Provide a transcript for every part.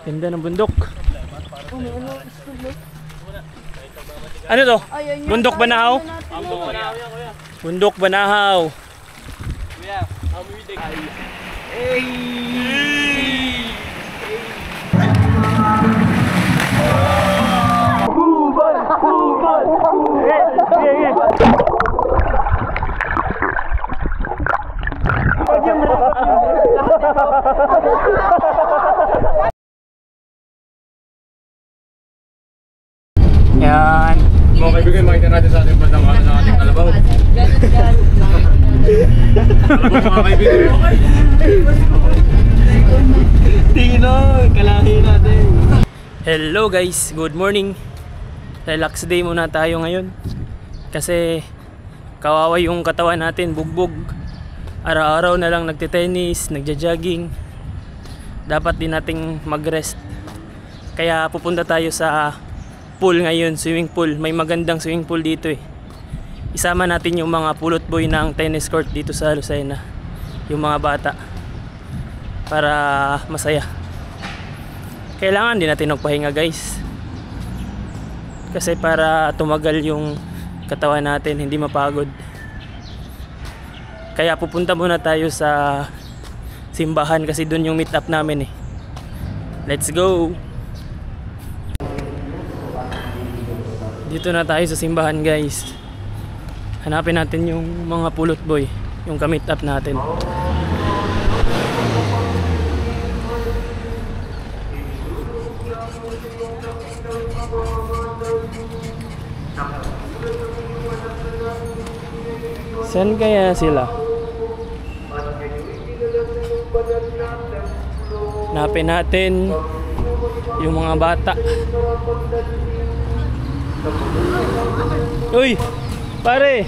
Ganda ng bundok. Ano to? Bundok Banahaw? Bundok Banahaw. Yan. Mga kaibigan, makita natin sa ating bandang ano ng ating kalabaw. Kalabaw mga kaibigan. Tino, kalahin natin. Hello guys, good morning. Relax day muna tayo ngayon. Kasi kawawa yung katawan natin, bugbog. Araw-araw na lang nagte-tennis, nagja-jogging. Dapat din nating mag-rest. Kaya pupunta tayo sa pool ngayon, swimming pool. May magandang swimming pool dito eh. Isama natin yung mga pulot boy ng tennis court dito sa Lucena. Yung mga bata. Para masaya. Kailangan din natin magpahinga guys. Kasi para tumagal yung katawan natin, hindi mapagod. Kaya pupunta muna tayo sa simbahan kasi doon yung meet up namin eh. Let's go! Dito na tayo sa simbahan guys. Hanapin natin yung mga pulot boy, yung ka-meet up natin. Saan kaya sila? Hanapin natin yung mga bata. Uy! Pare!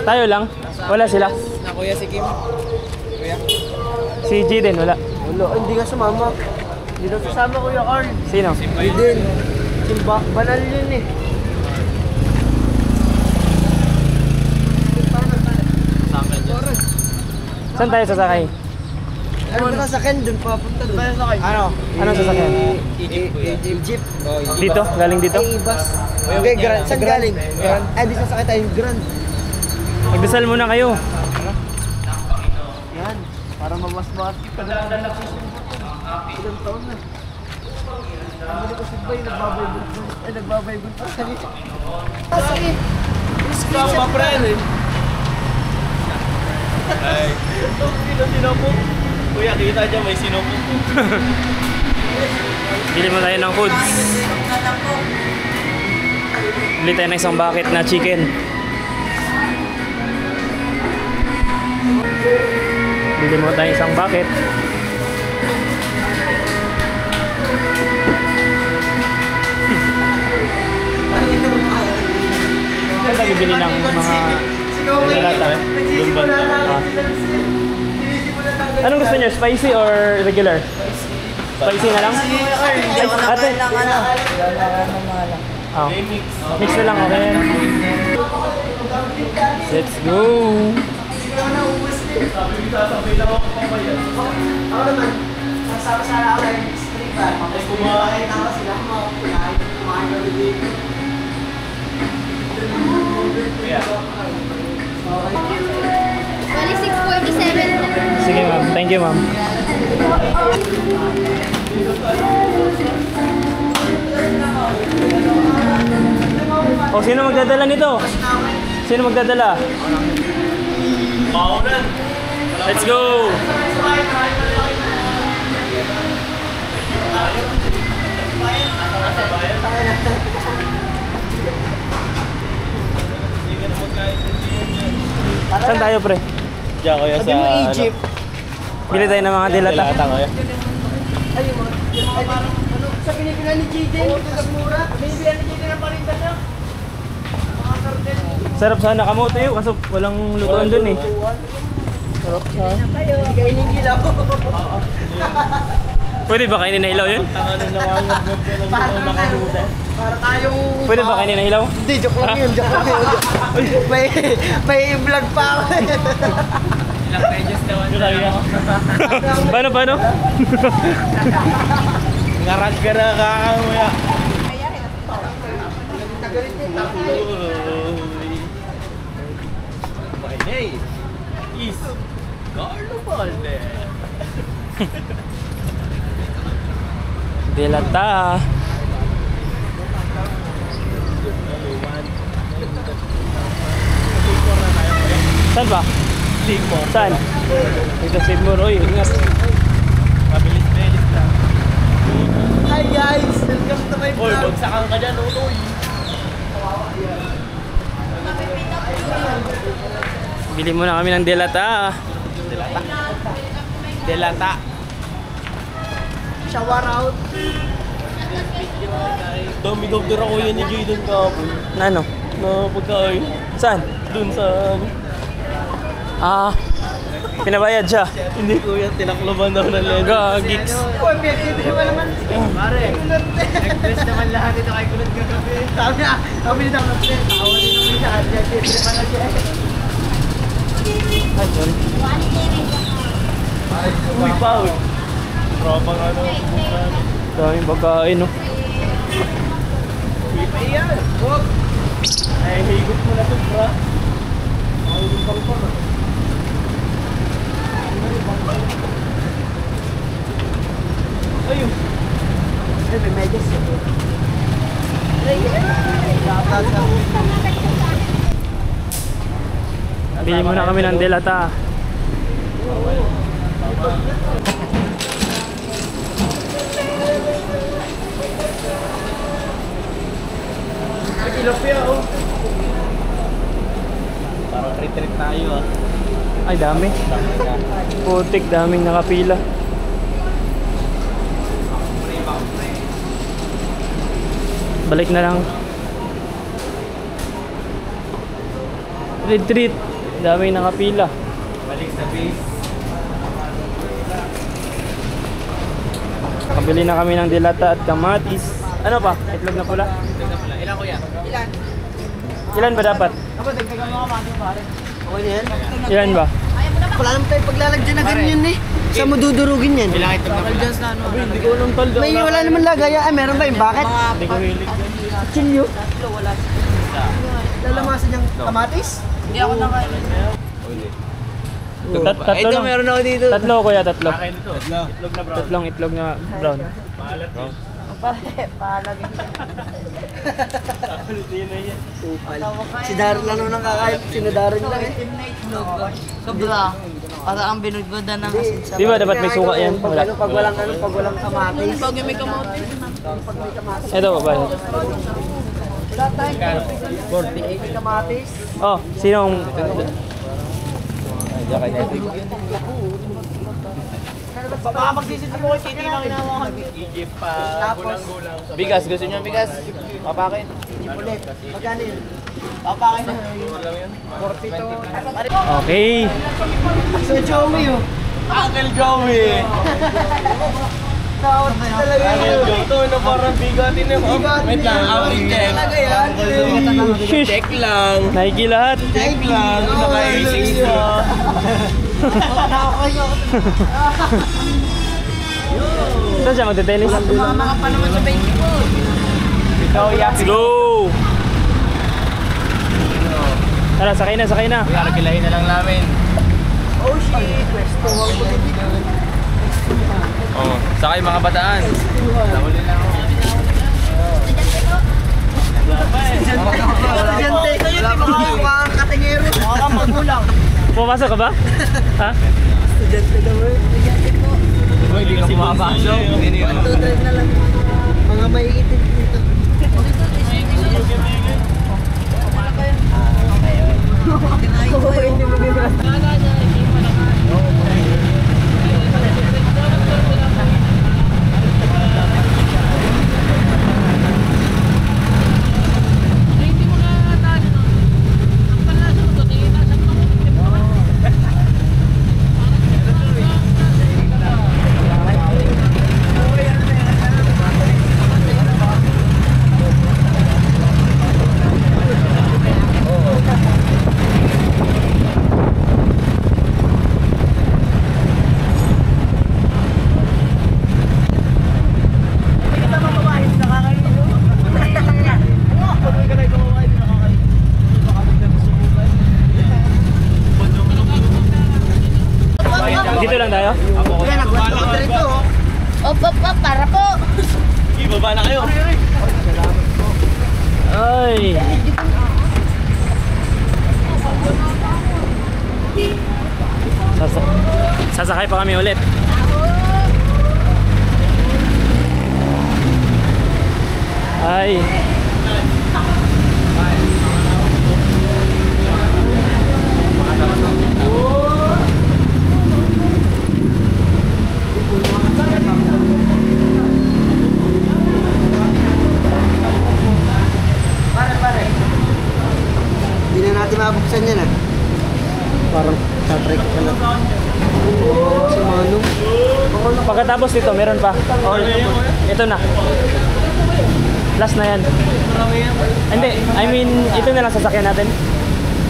Tayo lang? Wala sila? Na kuya si Kim. Kuya. Si G din, wala? Wala, hindi ka sumama. Hindi daw sasama Kuya Carl. Sino? Hindi din. Simba, banal yun eh. Saan tayo sasakay? Ano ka sa Ken? Doon papunta doon. Ano? Anong sasakyan? Jeep. Dito? Galing dito? Bus. Okay, Grand. Saan galing? Grand. Ay, di sasakay tayo yung Grand. Magdasal muna kayo. Yan. Para mamasmat ka na. Ilang taon na. Hindi ko si Bay, nagbabaybon pa sa nito. Sige. Sama pa rin eh. Ay. Sinopok. Kuya, kita dyan may sinopok. Bili mo tayo ng foods. Bili tayo ng isang bucket na chicken. Bili mo tayo isang bucket. Saan tayo bibili ng mga dalata? Doon ba? Anong gusto niyo? Spicy or regular? Spicy na lang? Ate? Oh. Mix na lang, okay? Let's go! Bali 647. Sige ma'am, thank you ma'am. Oh, sino magdadala nito? Sino magdadala? Let's go! Saan tayo pre? Diyan kuya sa Egypt. Bili tayo ng mga dilata. kuya. Ay, sa pinipila ni Jiden, sa mura. Pinipila ni Jiden ang palinda niya. Mga kartel. Sarap sana kamote yun, kaso walang lutuan dun eh. Sarap siya. Hindi kayo ninggilaw. Pwede ba kainin na hilaw yun? Para tayong... Pwede ba kainin na hilaw? Hindi, joke lang yun, joke lang yun. May vlog pa ako. Ilang pages naman ako. Paano? Ngarag ka na kakamuya. My name is Carlo Balde. Delata. Saan ba? Singapore. Saan? Ito Seymour. Uy, ingat. Mabilis-bilis lang. Hi guys! Welcome to my Oy, vlog! bagsakan ka dyan, utoy. Bili muna kami ng Delata. Delata. Shower out! Dami-dami ako yan ni Jayden kahapon. Ano? Na pagkain. Saan? Dun sa Pinabayad siya. Hindi ko yan, tinakloban daw ng lens. Gagigs. Uy, pinagtitiri mo naman! Pare! Nag-dress naman lahat ito kay kulot kagabi. Sabi nito ng friend, awa din naman siya. Pinagtitiri pa na siya. Ay, sorry. Uy, pao. Tropang ano, bukan. Daming pagkain, no? Uy, pa yan. Huwag. Ay, higot mo na ito, bra. Ay, yung pang-pang. Ayun. Ay, may medyas siya. Bili muna kami ng Delata. Tilapia, oh. Parang trip-trip tayo, ah. Ay, dami. Putik, daming nakapila. Balik na lang. Retreat. Daming nakapila. Balik sa base. Kabili na kami ng Delata at kamatis. Ano pa? Itlog na pula? Ilan ko yan? Ilan ba dapat? Ako, dagdagan mo ka mga pare. Okay na yan? Ilan ba? Wala naman tayo paglalagyan na ganyan eh. Saan mo dudurugin yan? Ilang ito na pula? Hindi ko alam taldo. May wala naman lagay. Ay, meron ba yung bakit? Hindi ko hilig. Chilyo. Lalamasan niyang kamatis? Hindi ako nakain. Tatlo lang. Meron ako dito. Tatlo kuya, tatlo. Akin ito. Itlog na brown. Tatlong itlog na brown. Maalat eh. Palagay. Hindi na yan. Si Daryl lang naman ang kakain. Si Daryl lang eh. Sobra. Para ang binudgodan ng asin sa Di ba dapat may suka yan? Wala. Pag walang kamatis. pag may kamote. Ito ba? Wala tayong 48 kamatis. Oh, sinong... Baka magsisit mo kay Titi na kinawa. Egypt pa. Gulang-gulang. Bigas. Gusto niyo bigas? Papakin. Ulit. Magkano yun? Papakin na. 42. Okay. So, Joey oh. Uncle Joey. Tawad talaga Uncle yun. Joey. Ito na parang bigatin na. Wait lang. Outing check. Talaga yan. Shush! Check lang. Nike lahat. Check lang. Naka-racing siya. Saan siya magte-tennis? Mama ka pa naman sa 20 po. Let's go! Tara, sakay na, sakay na. Arkilahin na lang namin. Oh shit. Pwesto. Oh, sakay mga bataan. Nahuli lang ako. Estudyante. Wala mga katingero. Mga magulang. Pumasok ka ba? Ha? Estudyante daw eh. Uy, hindi ka pumapasok. Tudal na lang. Mga maiitin dito. lang tayo? Kaya nagwala ko dito. Op, para po. Ibaba na kayo. Ay. Sasakay pa kami ulit. Ay. Hindi na natin mabuksan yan ah. Parang tatry ko ka lang. Si Manong. Pagkatapos nito, meron pa. Or, ito na. Last na yan. Hindi, I mean, ito na lang sasakyan natin.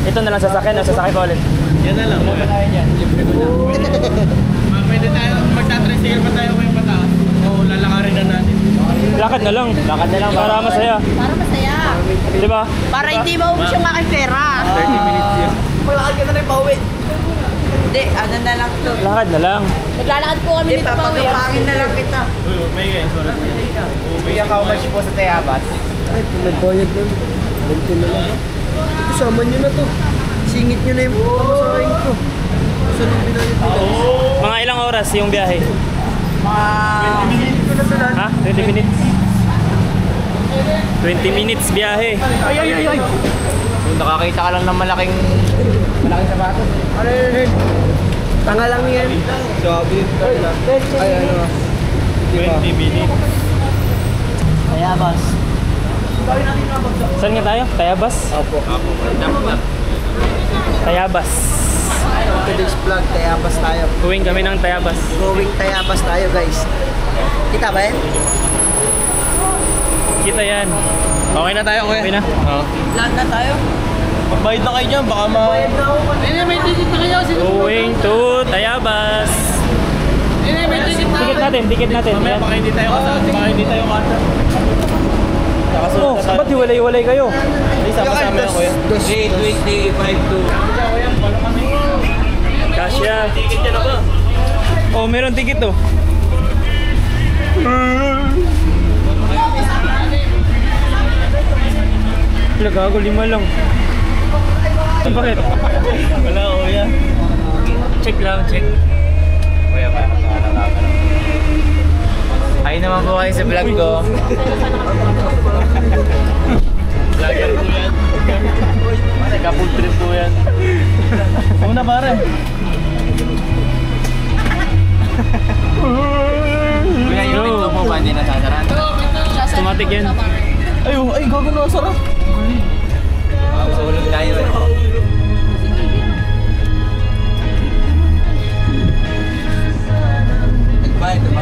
Ito na lang sasakyan o sasakay pa ulit. Yan na lang. Wala tayo dyan. Libre ko na. Pwede tayo, magtatricycle pa tayo may pataas. O lalakarin na natin. Lakad na lang. Lakad na lang para masaya. Para masaya. Di ba? Para hindi maubos yung aking pera. 30 minutes yun. Malakad ka na rin pauwi. Hindi, ano na lang to. Lakad na lang. Naglalakad po kami Hindi, nito pa uwi. papagapangin na lang kita. May ganyan, sorry. Kuya, how much po sa Tayabas? Ay, kung nagbayad nun. 20 na lang. Kasama nyo na to. Singit nyo na yung pamasahin ko. Saan yung binayad nila? Mga ilang oras yung biyahe? Ito na sa lahat. Ha? 20 minutes? 20 minutes biyahe. Ay. Kung nakakita ka lang ng malaking sapatos. Ano yun? Tanga lang yan. Sabi yun talaga. Ay, ano. 20 minutes. Tayabas. Saan nga tayo? Tayabas? Opo. Tayabas. Today's vlog, Tayabas tayo. Going kami ng Tayabas. Going Tayabas tayo guys. Kita ba yan? Kita yan. Okay na tayo, kuya. Okay na? Oo. Lahat na tayo. Magbayad na kayo dyan, baka May ticket na kayo. Going to Tayabas. Ticket natin. Mamaya, Yan. baka hindi tayo kasama. Baka hindi tayo kasama. Oh, ba't hiwalay-hiwalay kayo? Hindi, sama-sama yan, kuya. 3:20, 5:2. Kasya. Ticket yan ako. Oh, meron ticket to. Gago, 5 lang. Bakit? Wala, kuya. Check lang, check. Kuya, paano ka? Hi naman po kayo sa vlog ko. Vlogger po yan. Couple trip po yan. Una pare. Kuya, yung pinto po ba hindi nasasaraan? Automatic yan. Ay, gago na sarap. Mahulog tayo eh.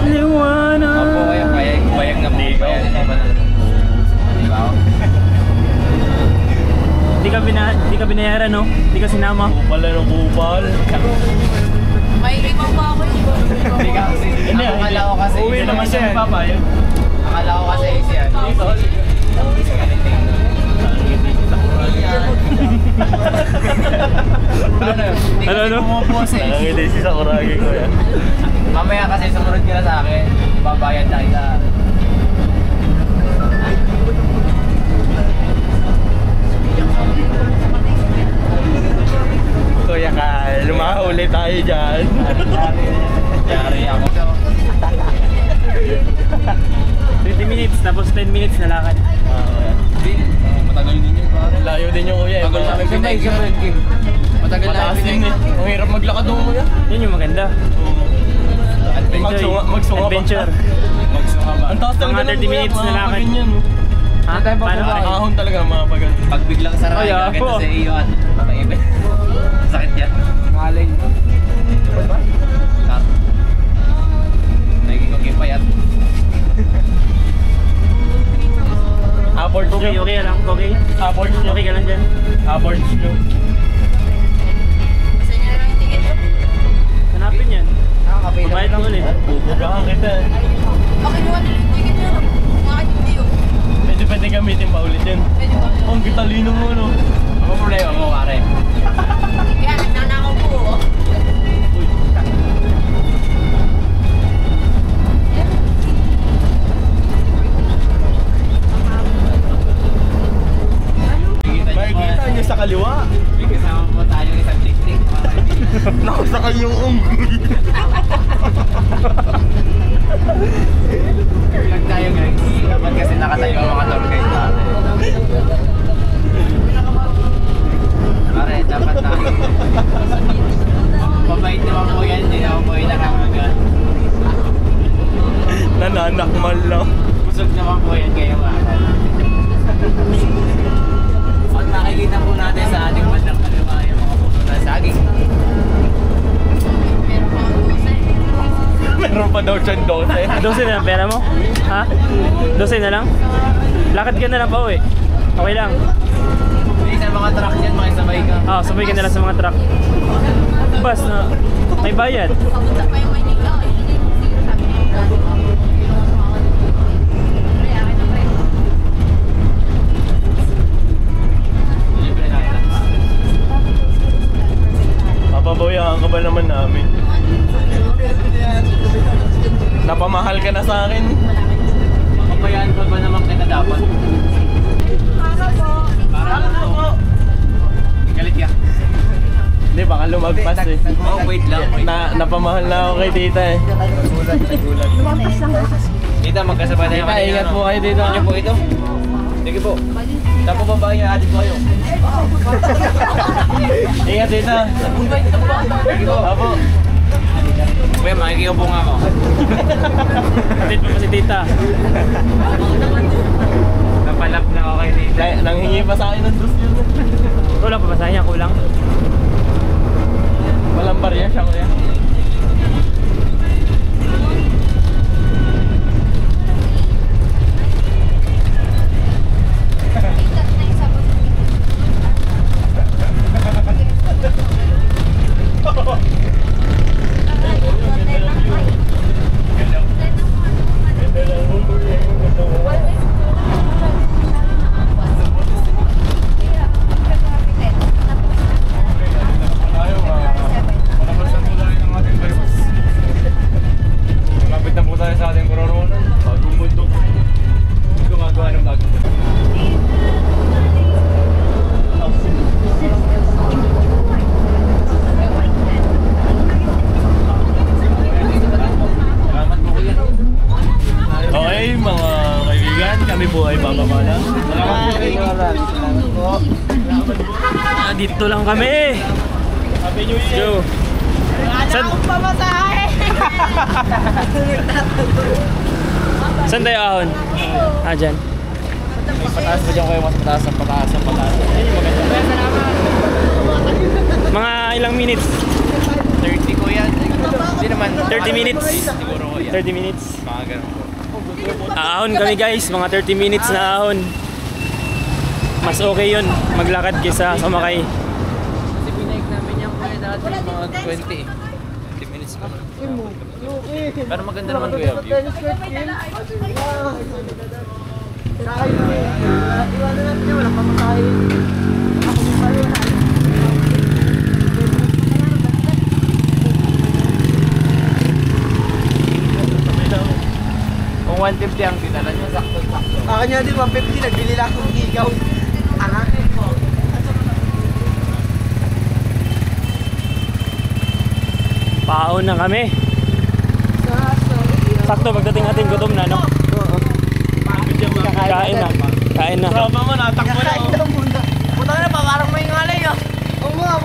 Liwanag. Opo, kaya bayag na po. Di ka binayaran, no? Di ka sinama. Kupal na ng kupal. May limang pa ako eh. Hindi ka kasi. Akala ko kasi. Uwi naman siya. Papayag. Akala ko kasi siya. Ano? Pumupos eh. Nakangiti sa kuragi ko yan. Mamaya kasi sumunod ka na sa akin. Babayad na kita. Kuya Kyle, lumahuli tayo dyan. Yari ako. 20 minutes, tapos 10 minutes na lakad. Matagal din yun. Layo din yung kuya. Matagal namin pinag. Matagal namin pinag. Ang hirap maglakad doon kuya. Yun yung maganda. Magsunga ba? Adventure. Magsunga ba? Ang taas talaga Mga 30 minutes na lakad. Ganyan. Ha? Paano? Ahon talaga mga pagano. Pag biglang sarang Ay, agad ako. sa iyo at maibe. Sakit yan. Maling. Nagiging ko kipayat. Upward Okay, okay lang. Okay? Upward Okay ka lang dyan? Upward nyo. Gusto niya na lang yung ticket. Hanapin yan. Nakakapay lang. Mabayad lang ulit. Bubugahan kita. Makinuha nila yung ticket niya. Bakit hindi yun? Pwede gamitin pa ulit yan. Pwede ba? Oh, ang gitalino mo no. Ano problema mo pare? Kaya nagnanakaw po. Nakasakay yung unggoy. Vlog tayo guys. Dapat kasi nakatayo ang mga tour guide natin. Pare, dapat na. Mabait naman po yan. Hindi naman po yung nakakagat. Nananakmal lang. Busog naman po yan kayo mga. At makikita po natin sa ating bandang kaliwa yung mga puso na saging. Meron pa daw siyang 12. 12 na lang pera mo? Ha? 12 na lang? Lakad ka na lang pa uwi. Okay lang. Hindi sa mga truck yan, makisabay ka. Sabay ka na lang sa mga truck. Bus na may bayad. Papabayaan ka ba naman namin? Napamahal ka na sa akin. Makabayaan pa ba naman kita dapat? Para po. Galit ka? Hindi, baka lumagpas eh. Oh, wait lang. Napamahal na ako kay tita eh. Tita, magkasabay tayo. Tita, ingat po kayo dito. Ingat po ito. Sige po. Saan po babae yung adik ko kayo? Ingat tita. Sige po. Apo. Kuya, makikiupo nga ako. Kapit mo pa si tita. Napalap na ako kay tita. Nanghingi pa sa akin ng dos yun. Kulang pa ba sa kanya? Kulang? Walang barya siya kuya. Malapit na po tayo sa ating kororonan. Bagong bundok. Gumagawa ng bagong bundok. Okay, mga kaibigan, kami po ay bababa na. Salamat po. Dito lang kami. Happy New Year. Saan? Saan tayo ahon? Dyan. Pataas mo dyan kayo, mas pataas ang pataas ang pataas. Ayun, maganda. Mga ilang minutes? 30 ko yan. Hindi naman. 30 minutes. Siguro ko yan. 30 minutes. Mga ganun po. Ahon kami guys, mga 30 minutes na ahon. Mas okay yun, maglakad kaysa sumakay. Kasi binaik namin yung kuya dati mga 20. 20 minutes pa. Pero maganda naman kuya view. Iwanan natin yun, walang pamatay. Kung 150 ang tinala nyo, sakto-sakto. Akin nga din, 150, nagbili lang akong gigaw. Paahon na kami. Sakto, pagdating natin gutom na, no? Kain na. Kain na. Sama mo, natakbo na ako. Puta na pa, parang may ngalay ah. Oo nga,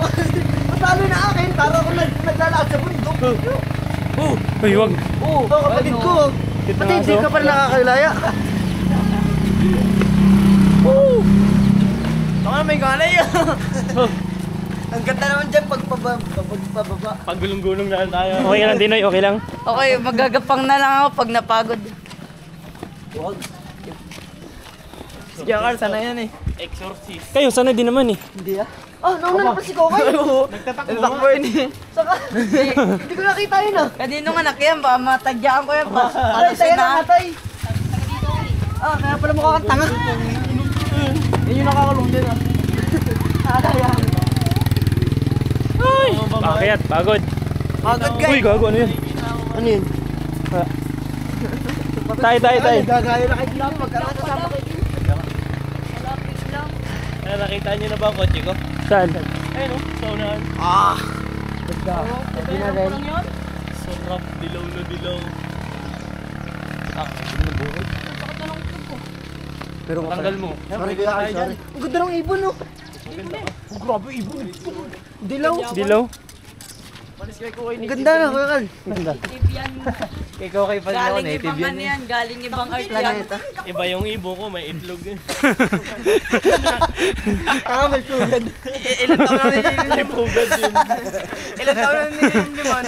matalo na akin, para ako naglalakad sa bundok. Uy, wag. Oo, kapatid ko. Kita Pati nga hindi so. ka pa nakakailaya. Tama na may ngalay ah. Ang ganda naman dyan pagpababa. Pagulong-gulong na lang tayo. Okay lang, Dinoy, okay lang. Okay, magagapang na lang ako pag napagod. Si Jakar, sana yan eh. Exorcist. Kayo, sana din naman eh. Hindi ah. Oh, nauna na pa si Kokay. Nagtatakbo yun eh. Saka, hindi ko nakita yun ah. Kanino nga nakyan, baka matagyaan ko yan. Atay, tayo na, atay. Ah, kaya pala mukha kang tanga. Yun yung nakakulong din ah. Atay ah. Ay! Bakit? Pagod. Pagod Uy, guys. gago, ano yun? Ano yun? Tay. Gagayo na kayo lang. Magkaroon kasama kayo. Nakita nyo na ba ang kotse ko? Saan? Ayun o, sa unahan. Ah! Hindi na rin. Sarap, dilaw na dilaw. Pero Tanggal mo. Sorry kuya, sorry. Ang ganda ng ibon no. Oh, grabe ibon. Dilaw. Dilaw? Ang ganda na kuya Carl. Ganda. Ikaw kay Pal Galing ibang ano yan, galing ibang art yan. Planeta. Iba yung ibon ko, may itlog yun. May sugad. Ilan taon na nililim? May pugad yun. Ilan taon na nililim naman?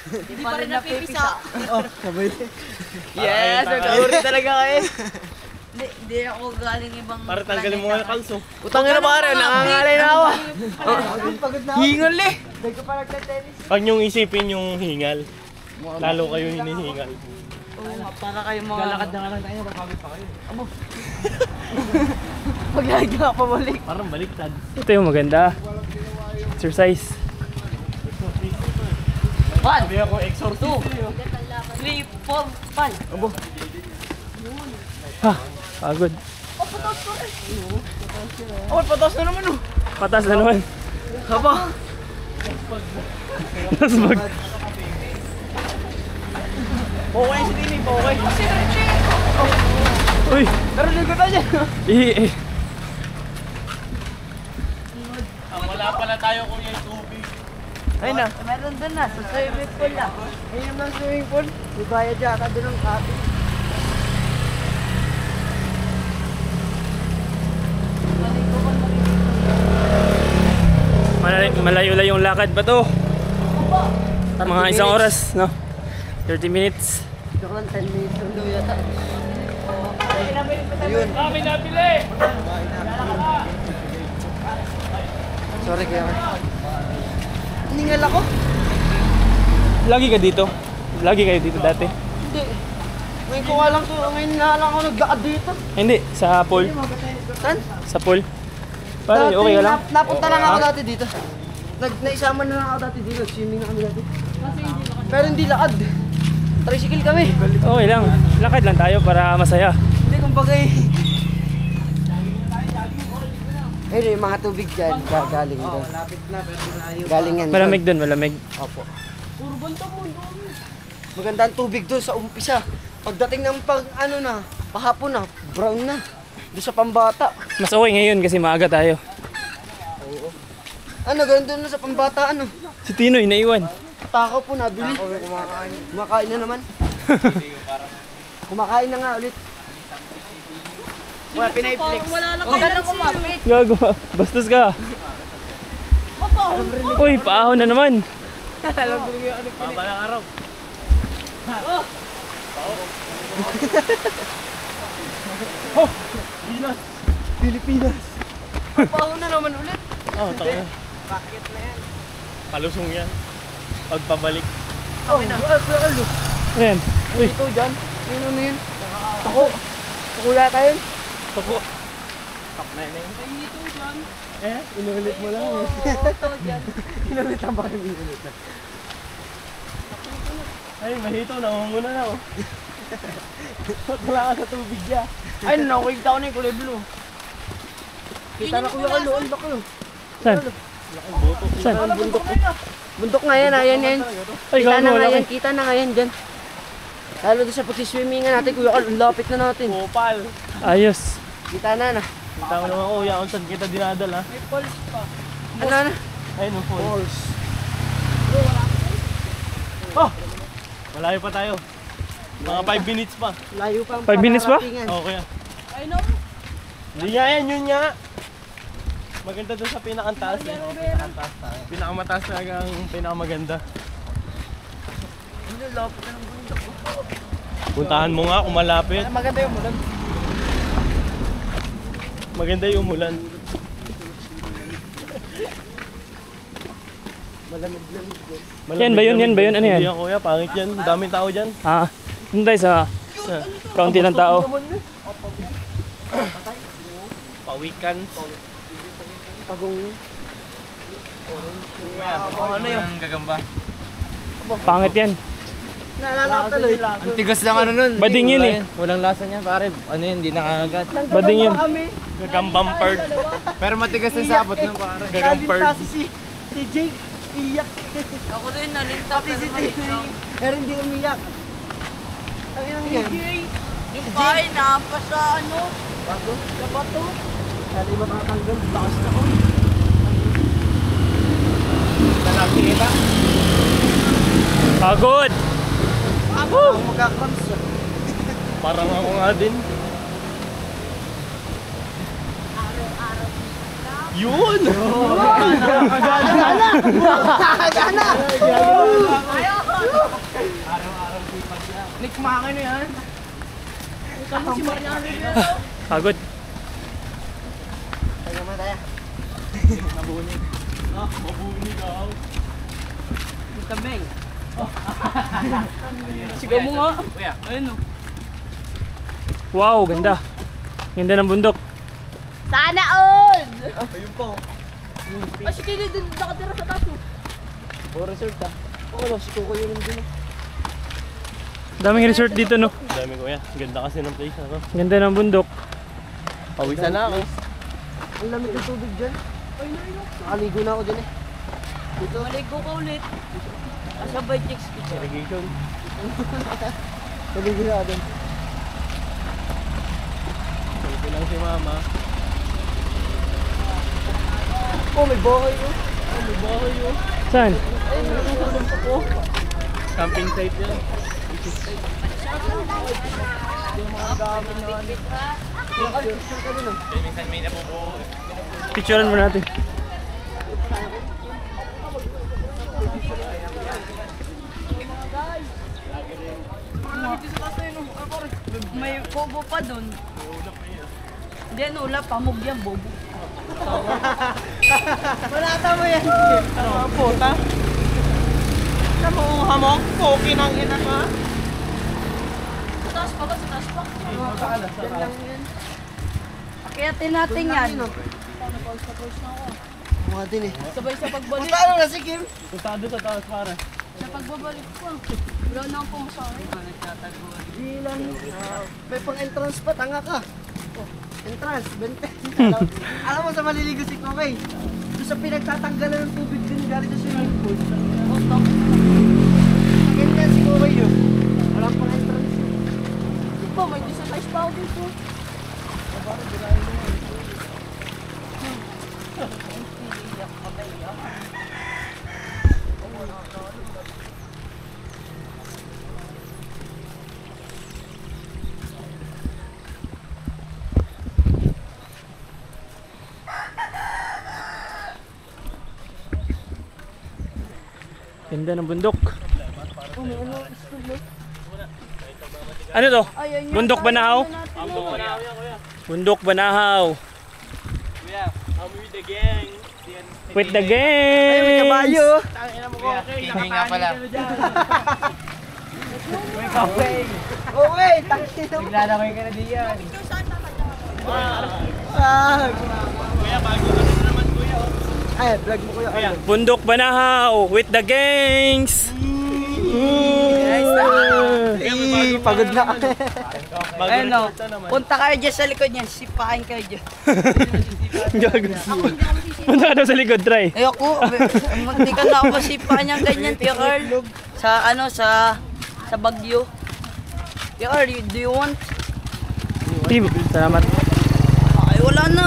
Hindi pa rin napipisa. Oh, sabay. Yes, nagkauri talaga kayo. Hindi ako galing ibang Para tanggalin mo nga yung kalso. Utang na pare, nangangalay na ako. Pagod na ako. Hingal eh. Dahil ko pa nagka-tennis. Pag niyong isipin yung hingal, lalo kayo hinihingal. Oo nga, para kayo mga... Galakad na nga lang tayo, papagod pa kayo. Paglagi ka pabalik. Parang baliktad. Ito yung maganda. Exercise. One, Sabi ako, exorcist. 3, 4, 5. Ha, pagod. Oh, patos na naman oh. Patas na naman. Haba. Tapos mag... Okay si Tini, okay. Uy! Pero ligo tayo. Eh. Wala pala tayo kung yung tubig. Ayun na. Meron doon na, sa swimming pool lang. Ayun naman ang swimming pool. May bayad yata doon ng kape. Malayo-layo yung lakad pa to. Mga isang oras, no? 30 minutes. Joke lang, 10 minutes lang daw yata. Ayun. Kami nabili! Sorry kaya. Hiningal ako. Lagi ka dito? Lagi kayo dito dati? Hindi. Ngayon ko nga lang to. Ngayon na lang ako naglakad dito. Hindi, sa pool. Saan? Sa pool. Pare, okay ka lang? Napunta lang ako dati dito. Naisama na lang ako dati dito. Swimming na kami dati. Pero hindi lakad. Tricycle kami. Okay lang. Lakad lang tayo para masaya. Hindi, kumbaga eh. Ayun yung mga tubig dyan. Galing doon. Lapit na, pero malayo. Galing yan. Malamig doon, malamig. Opo. Maganda ang tubig doon sa umpisa. Pagdating ng ano na, pahapon na, brown na. Doon sa pambata. Mas okay ngayon kasi maaga tayo. Ano, ganun doon na sa pambata, ano. Si Tinoy naiwan. Takaw po, nabili. Kumakain na naman. Kumakain na nga ulit. Wala, pinay-flex. Wala lang kayo lang kumapit. Gago, bastos ka. Uy, paahon na naman. Balang araw. Pilipinas. Paano na naman ulit? Oh, taka. Bakit na yan? Palusong yan. Pagpabalik. Oh, ano? Ayan. Uy, Ito dyan. Yun ano yun? Ako. Pakula tayo. pako. Eh, inulit mo lang. Inulit ang bakit inulit na. Ay, mahito, namumuna na oh. Wala ka sa tubig ya. Ay, nakikita ko na yung kulay blue. Kita na kuya ka loon. Laki yun. Saan? Saan? Bundok. Bundok nga yan, ayan yan. Ay, Kita gago, na nga wala yan, kita na nga yan dyan. Lalo doon sa pagsiswimmingan natin, kuya Carl, ang lapit na natin. Kopal. Ayos. Kita na na. Kita mo naman kuya kung saan kita dinadala. Ano na? Ayun oh, falls. Oh! Malayo pa tayo. Mga 5 minutes pa. Layo pa ang 5 minutes ba? pararatingan. Okay. Hindi nga yan, yun nga. Maganda doon sa pinakantaas eh. Pinakamataas talaga ang pinakamaganda. Ano, lapit na ng bundok. Puntahan mo nga kung malapit. Maganda yung mulan. Maganda yung umulan. Malamig-lamig din. Yan ba yun? Yan ba yun? Ano yan? Hindi yan kuya, pangit yan. Daming tao dyan. Ah, doon tayo sa kaunti ng tao. Pawikan. Pagong. Ano yun? Gagamba. Pangit yan. Naalala ko tuloy. Ang tigas lang ano nun. Bading yun eh. Walang lasa niya pare. Ano yun, hindi nakakagat. Bading yun. Kami. Gagambang bird. Pero matigas yung sapot nun pare. Galing kasi si Jake. iyak. Ako din, nalinta. Pati si Timmy. Pero hindi umiyak. Ang inang yan. Yung bahay na pa sa ano. Bago? Sa bato. Kali matatanggal. Takas na ko. Nakikita. Pagod! Ang magkakrams. Parang ako nga din. Yun! Gana! Nick, kumakin na yan. Pagod. Tayo mo tayo. Nabunig. Mabunig daw. Kameng. Sigaw mo nga. Kuya. Ayun o. Wow, ganda. Ganda ng bundok. Sana all! Ayun po. Ah, si Kili dun nakatira sa taso. O resort ah. Oo, si Coco yun din. Daming resort dito, no? Dami kuya. Ganda kasi ng place na to. Ganda ng bundok. Pawisan na ako. Ang lamig ng tubig dyan. Nakaligo na ako dyan eh. Dito. Maligo ka ulit. Kasabay chicks kita. Irrigation. Naligo na ako dyan. Ito lang si mama. Oh, may bahay oh. Saan? Camping site yan. Minsan may nabubuo. Picturean mo natin. May bobo pa dun. Hindi, ano, ulap. Pamog yan, bobo. Malata mo yan. Ano ang puta? Ano mo ang hamok? Poki ng ina ka? Sa taas pa ba? Sa taas pa? Akiyatin natin yan. Mga din eh. Sabay sa pagbalik. Punta ano na si Kim? Puntado sa taas pare. Sa pagbabalik pa. Wala na akong pumasakay. Nagtataguan. Ilan? May pang entrance pa, tanga ka. Entrance, 20. Alam mo sa maliligo si Kokay. Doon sa pinagtatanggalan ng tubig din galing sa swimming pool. Ganyan si Kokay yun. Walang pang entrance. Di ba, may disasize pa ako dito. Ganda ng bundok. Ano to? Bundok Banahaw? Bundok Banahaw. Kuya, I'm with the gang. With the Ay, may gang. kabayo. Tangina mo ko. Hindi nga pala. Okay, tangin mo. Naglalakay ka na diyan. Kuya, bago ka na naman kuya. Ay, vlog mo kuya. Ay, Bundok Banahaw with the gangs. pagod na. Ayun o. Punta kayo dyan sa likod niyan. Sipain kayo dyan. Gago. Punta ka daw sa likod, try. Ayoko. Hindi ka na ako masipain niyang ganyan, Tia Carl. Sa ano, sa Baguio. Tia Carl, do you want? Team, salamat. Ay, wala na.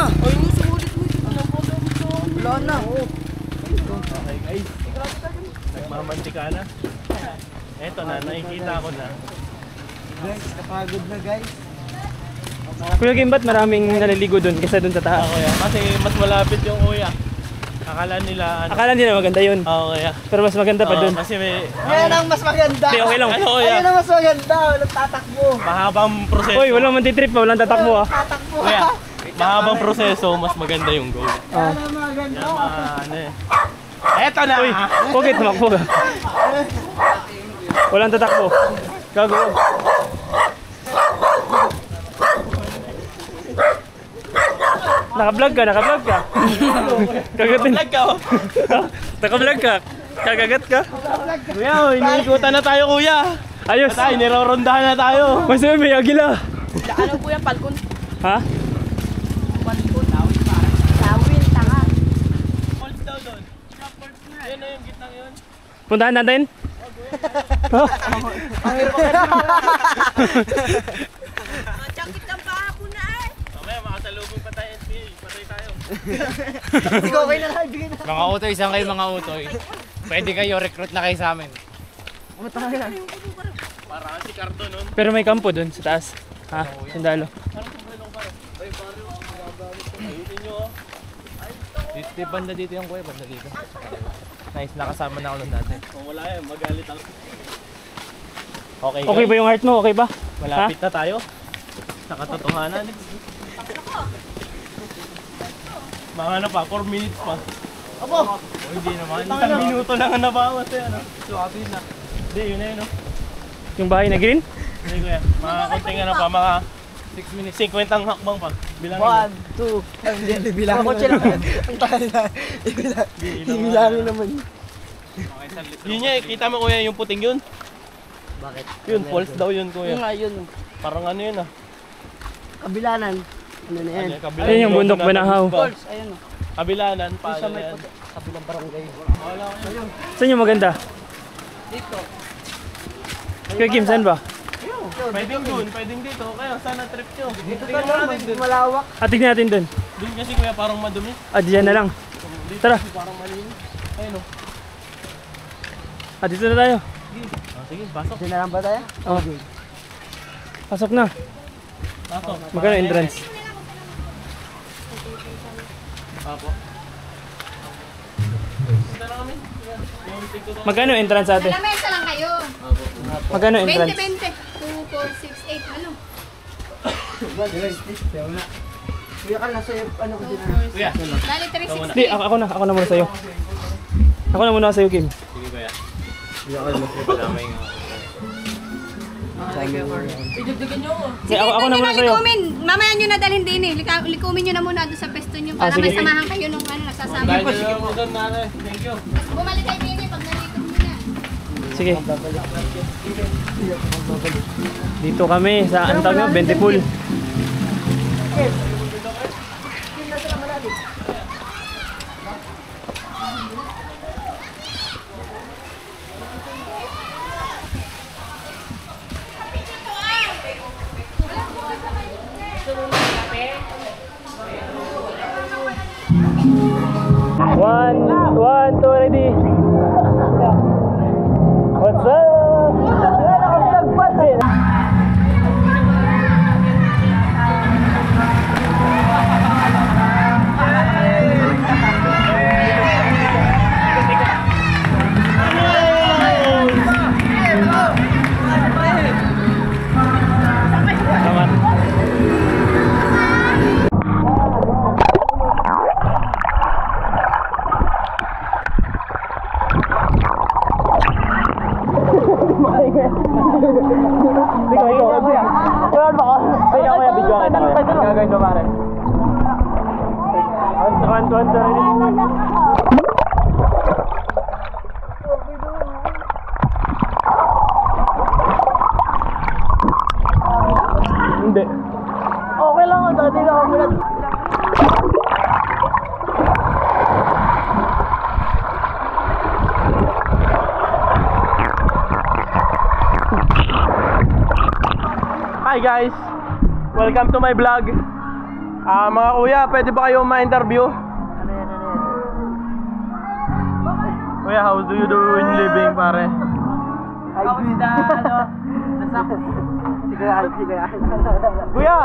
Wala na. Okay guys. Nagmamantika na. Eto na, nakikita ko na. Guys, napagod na guys. Kuya Kim, ba't maraming naliligo doon kaysa doon sa taas? Kuya, kasi mas malapit yung kuya. Akala nila ano. Akala nila maganda yun. Kuya. Pero mas maganda pa doon. Kasi may Ayan ang mas maganda. Hindi, okay lang. ano kuya, Ayan ang mas maganda. Walang tatakbo. mahabang proseso. Uy, walang mantitrip pa, walang tatakbo ah. Tatakbo. Kuya, mahabang proseso, mas maganda yung goal. Ah. Ayan ang maganda. Ano eh. Eto na! Uy, okay, tumakbo ka. Walang tatakbo. Gago. Naka-vlog ka, naka-vlog ka. Kagatin. Lag ka oh. Naka-vlog ka. Kagagat ka. Kuya, iniikutan na tayo kuya. Ayos. Tayo, nirorondahan na tayo. Mas may agila. Ano po yan, Falcon? Ha? Falcon. Tawin, tanga. Falls daw doon. Yan Puntahan natin? Oh. Chakit ng paa ko na eh. Mamaya makasalubong pa tayo. Patay tayo. Sige, okay na lang. Bigay na. Mga utoy, saan kayo mga utoy? Pwede kayo, recruit na kayo sa amin. Para si Cardo nun. Pero may kampo dun sa taas. Ha? Sundalo. Dito, banda dito yung kuya, banda dito. Nice, nakasama na ako nun dati. Kung wala yan, magalit ako. Okay, Okay ba yung heart mo? Okay ba? malapit na tayo. Sa katotohanan. Mga ano pa, 4 minutes pa. Apo! Hindi naman, isang minuto lang ang nabawas eh. Ano? Suwapin na. Hindi, yun na yun. Yung bahay na green? Hindi kuya, mga konting ano pa, mga 6 minutes. 50 ang hakbang pa. Bilangin 1, 2, hindi bilangin. Ako lang. Ang tayo na. Ibilangin naman. Yun niya, kita mo kuya yung puting yun. Bakit? Yun, false daw yun kuya. Yung nga yun. Parang ano yun ah. Kabilanan. Ano na yan? Ayun yung bundok Banahaw. Falls, ayun o. Kabilanan, paano May yan? kabilang barangay. Saan yung maganda? Dito. Kuya Kim, saan ba? Pwedeng dun, pwedeng dito. Kaya sana trip nyo. Dito Tingnan ka natin dun. malawak. Tignan natin dun. Dun kasi kuya parang madumi. Diyan na lang. Dito Tara. kasi parang malinis. Ayun o. Dito na tayo. Sige, pasok. Diyan na lang ba tayo? Oh. Pasok na. Pasok. Magkano entrance? Apo. Punta na kami. Yung tingko to. Magkano entrance ate? Lamesa lang kayo. Magkano entrance? 20, 2, 4, 6, 8, ano? Kuya ka nasa ano ko din. Kuya. Dali 360. Hindi, ako na muna sa'yo. Ako na muna sa'yo, Kim. Sige kuya. Palamay nga. Idugdugan nyo ako. Sige, ako na muna sa'yo. Likumin. Mamaya nyo na dalhin din eh. Likumin nyo na muna doon sa pesto nyo para sige. may samahan kayo nung ano, nagsasama. Dahil na lang mo doon nanay. Thank you. Bumalik kayo din eh pag nalikom nyo na. Sige. Dito kami sa Antonio, Bentipul. One, two, ready. What's up? Hindi. Okay lang ang dati na ako mula. Hi guys! Welcome to my vlog. Mga kuya, pwede ba kayo ma-interview? Kuya, how do you do in living, pare? Sige. Kuya!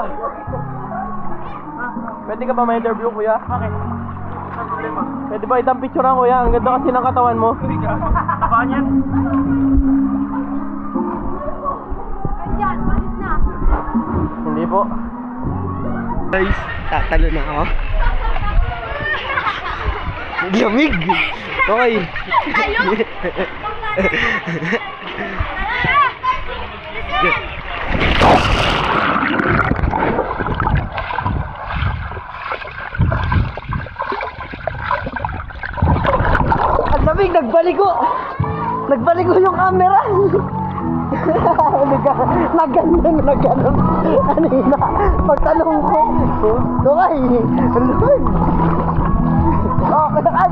Pwede ka ba ma-interview, kuya? Okay. Pwede ba itang picturean, kuya? Ang ganda kasi ng katawan mo. Tabahan yan. Ayan, malis na. Hindi po. Guys, tatalo na ako. Lamig! Okay. Tayo! Ang lamig, nagbaligo! Nagbaligo yung camera! Nagganon. Kanina, pagtanong ko. Okay, ang lamig! Oh, kailangan!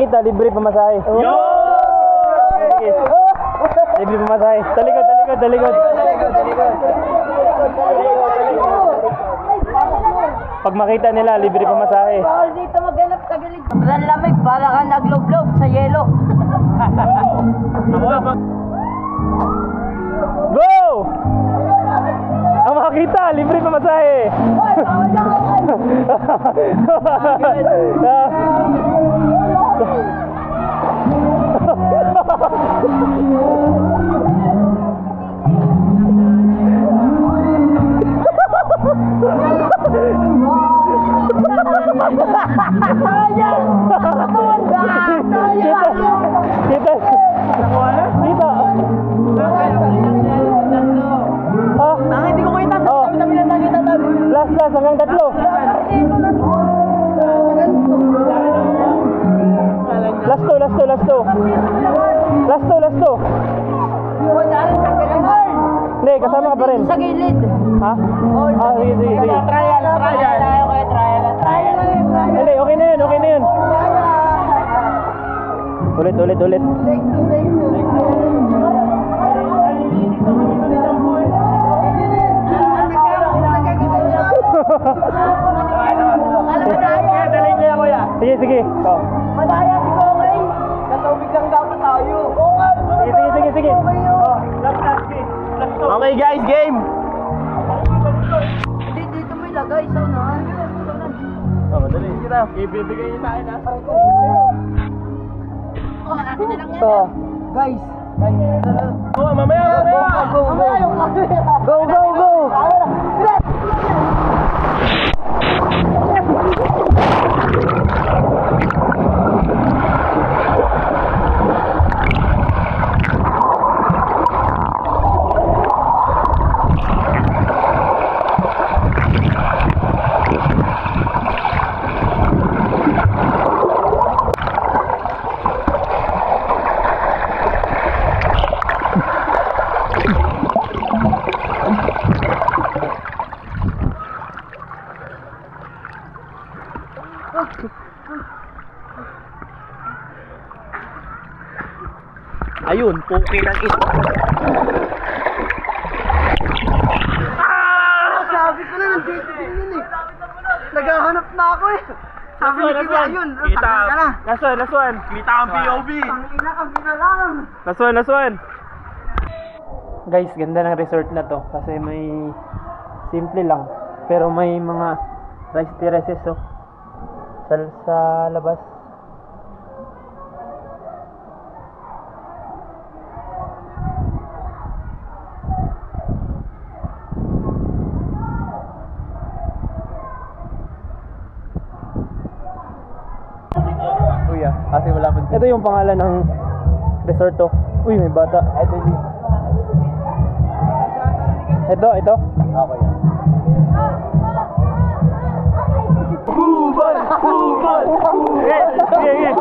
makita, libre pamasahe. Yo! Sige. Libre pamasahe. Talikod, talikod, talikod. Pag makita nila, libre pamasahe. Bawal dito maghanap sa gilid. Sobrang lamig, para ka nagloblob sa yelo. Go! Ang makakita, libre pamasahe. Kita. Kita. Hindi ko kita sa tabi-tabi na tayo. Last hanggang 3. Last two. Hindi, kasama ka pa rin. Sa gilid. Ha? Sige. Trial. Hindi, okay na yun. Ulit. Sige. Oh. Madaya si Kokay. Natubig lang daw tayo. Sige. Oh, last. Okay guys, game! Dito may lagay sa unahan. Madali. Sige na. Ibibigay niyo sa akin ha. Guys. Mamaya! Go. Ayun, puki ng ito. Sabi ko na, nandito din yun eh. Naghahanap na ako eh. Sabi ni Kibia, ayun. Kita. Ka na. Last one. Kita ang POV. Tangina kami na lang. Last one. Guys, ganda ng resort na to kasi may simple lang pero may mga rice terraces sa labas. Kuya, kasi wala pa. Ito yung pangalan ng resort to. Uy, may bata. Ito. Okay. Bubal! Sige.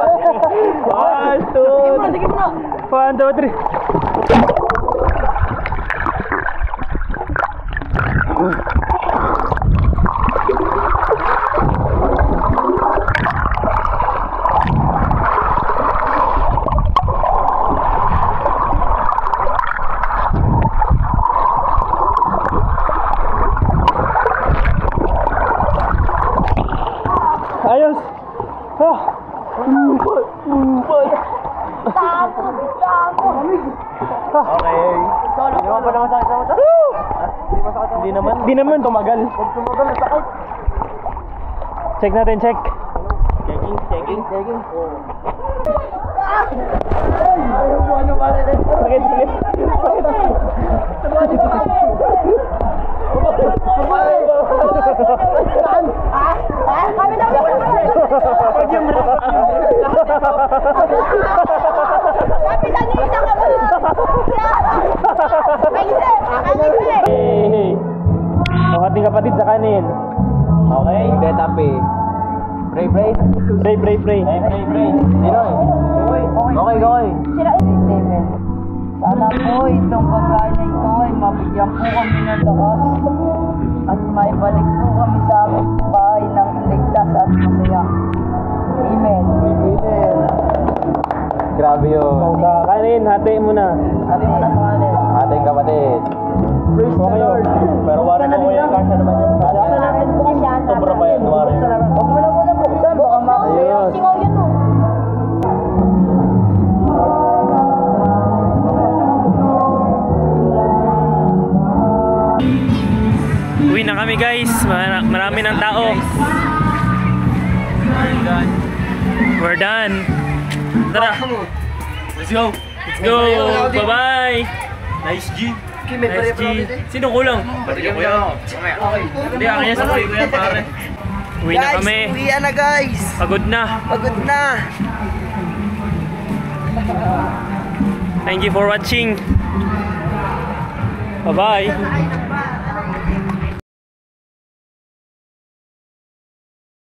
1, 2, 3. Ayos! Okay. Hindi mo pa naman sakit sa mata? Hindi naman. Tumagal. Check natin. Checking. Sakit. Ang ating kapatid sa kanin. Okay. Betape. Pray. Pray. Okay. Sana po itong pagkain na ito ay mabigyan po kami ng lakas at may balik po kami sa aming bahay ng ligtas at masaya. Amen. Grabe yun. Sa kanin, hati mo na. Ating kapatid. Praise the Lord. Pero wala na ko yan, kasya naman yung kasya. Sobra pa yan, wala yan. Huwag mo na muna buksan, baka makasaya. Singaw yun oh. Uwi na kami guys. Marami ng tao. We're done. Tara. Let's go. Let's go. Bye-bye. Nice G. Nice G. Sino kulang? Bariya ko yan. Hindi, akin yan sa kuya ko yan, pare. Uwi na kami. Uwian na guys. Pagod na. Pagod na. Thank you for watching. Bye-bye.